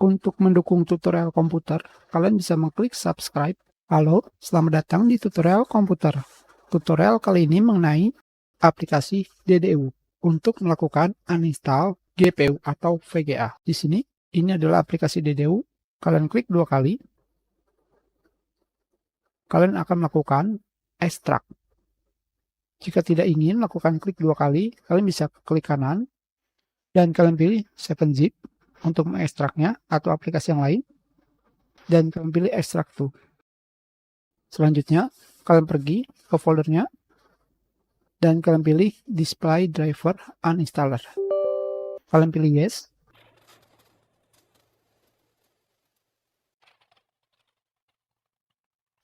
Untuk mendukung tutorial komputer, kalian bisa mengklik subscribe. Halo, selamat datang di tutorial komputer. Tutorial kali ini mengenai aplikasi DDU untuk melakukan uninstall GPU atau VGA. Di sini, ini adalah aplikasi DDU. Kalian klik 2 kali. Kalian akan melakukan ekstrak. Jika tidak ingin lakukan klik 2 kali, kalian bisa klik kanan dan kalian pilih 7-zip untuk mengekstraknya atau aplikasi yang lain, dan kalian pilih extract to. Selanjutnya, kalian pergi ke foldernya dan kalian pilih display driver uninstaller. Kalian pilih yes.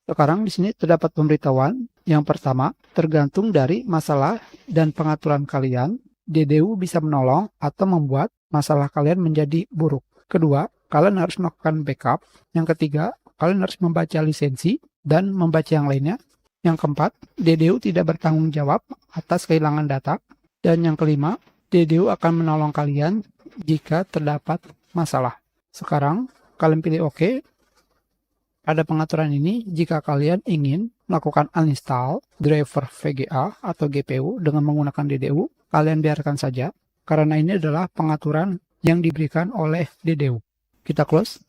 Sekarang di sini terdapat pemberitahuan. Yang pertama, tergantung dari masalah dan pengaturan kalian, DDU bisa menolong atau membuat masalah kalian menjadi buruk. Kedua, kalian harus melakukan backup. Yang ketiga, kalian harus membaca lisensi dan membaca yang lainnya. Yang keempat, DDU tidak bertanggung jawab atas kehilangan data. Dan yang kelima, DDU akan menolong kalian jika terdapat masalah. Sekarang, kalian pilih OK. Pada pengaturan ini, jika kalian ingin melakukan uninstall driver VGA atau GPU dengan menggunakan DDU, kalian biarkan saja, karena ini adalah pengaturan yang diberikan oleh DDU. Kita close.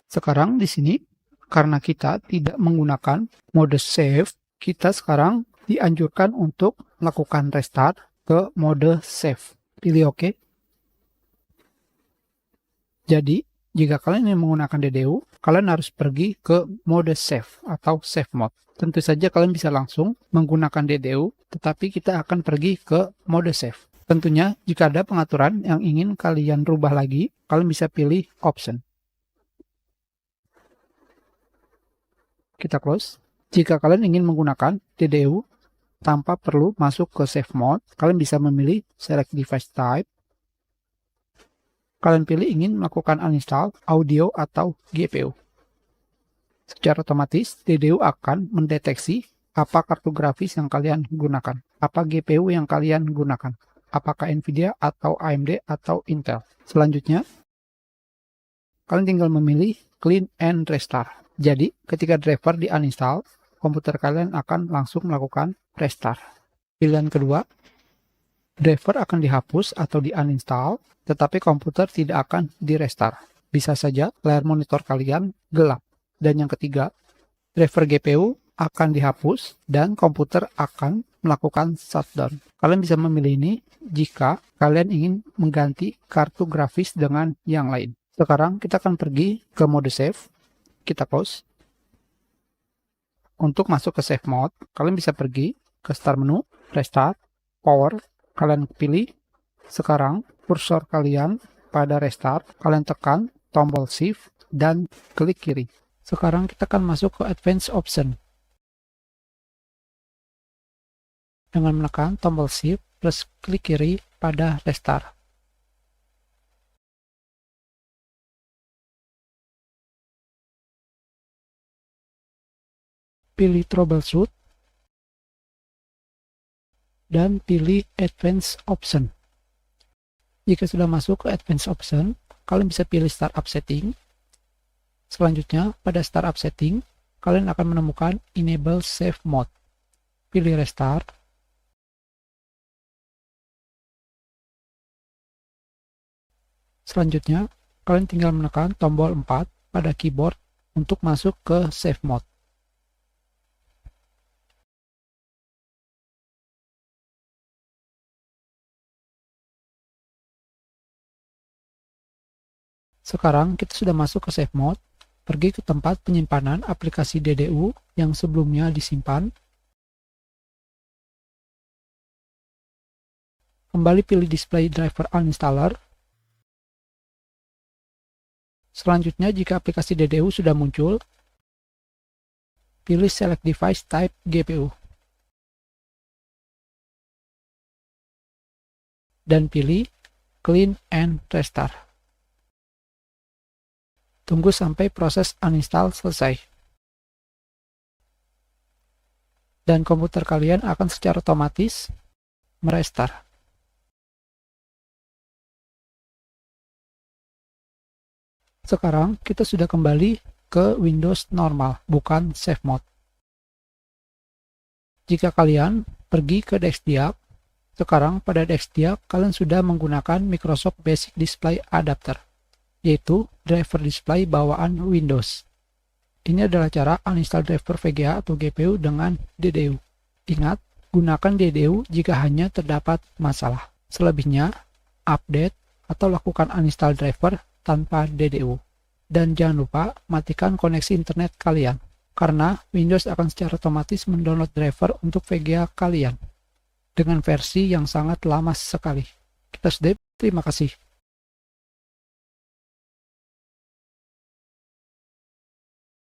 Sekarang di sini, karena kita tidak menggunakan mode save, kita sekarang dianjurkan untuk melakukan restart ke mode save. Pilih OK. Jadi, jika kalian ingin menggunakan DDU, kalian harus pergi ke mode save atau save mode. Tentu saja kalian bisa langsung menggunakan DDU, tetapi kita akan pergi ke mode save. Tentunya, jika ada pengaturan yang ingin kalian rubah lagi, kalian bisa pilih option. Kita close. Jika kalian ingin menggunakan DDU tanpa perlu masuk ke save mode, kalian bisa memilih select device type. Kalian pilih ingin melakukan uninstall audio atau GPU. Secara otomatis, DDU akan mendeteksi apa kartu grafis yang kalian gunakan, apa GPU yang kalian gunakan, apakah Nvidia atau AMD atau Intel. Selanjutnya, kalian tinggal memilih clean and restart. Jadi, ketika driver di uninstall, komputer kalian akan langsung melakukan restart. Pilihan kedua, driver akan dihapus atau di uninstall, tetapi komputer tidak akan di restart. Bisa saja layar monitor kalian gelap. Dan yang ketiga, driver GPU akan dihapus dan komputer akan melakukan shutdown. Kalian bisa memilih ini jika kalian ingin mengganti kartu grafis dengan yang lain. Sekarang kita akan pergi ke mode save. Kita close. Untuk masuk ke save mode, kalian bisa pergi ke start menu, restart, power. Kalian pilih. Sekarang kursor kalian pada restart, kalian tekan tombol shift dan klik kiri. Sekarang kita akan masuk ke advanced option. Dengan menekan tombol shift plus klik kiri pada restart. Pilih troubleshoot dan pilih advanced option. Jika sudah masuk ke advanced option, kalian bisa pilih startup setting. Selanjutnya, pada startup setting, kalian akan menemukan enable save mode. Pilih restart. Selanjutnya, kalian tinggal menekan tombol 4 pada keyboard untuk masuk ke save mode. Sekarang kita sudah masuk ke save mode. Pergi ke tempat penyimpanan aplikasi DDU yang sebelumnya disimpan. Kembali pilih display driver uninstaller. Selanjutnya, jika aplikasi DDU sudah muncul, pilih select device type GPU. Dan pilih clean and restart. Tunggu sampai proses uninstall selesai. Dan komputer kalian akan secara otomatis merestart. Sekarang kita sudah kembali ke Windows normal, bukan save mode. Jika kalian pergi ke Desktop, sekarang pada Desktop kalian sudah menggunakan Microsoft Basic Display Adapter, yaitu driver display bawaan Windows. Ini adalah cara uninstall driver VGA atau GPU dengan DDU. Ingat, gunakan DDU jika hanya terdapat masalah. Selebihnya, update atau lakukan uninstall driver tanpa DDU. Dan jangan lupa matikan koneksi internet kalian, karena Windows akan secara otomatis mendownload driver untuk VGA kalian dengan versi yang sangat lama sekali. Kita sudah, terima kasih.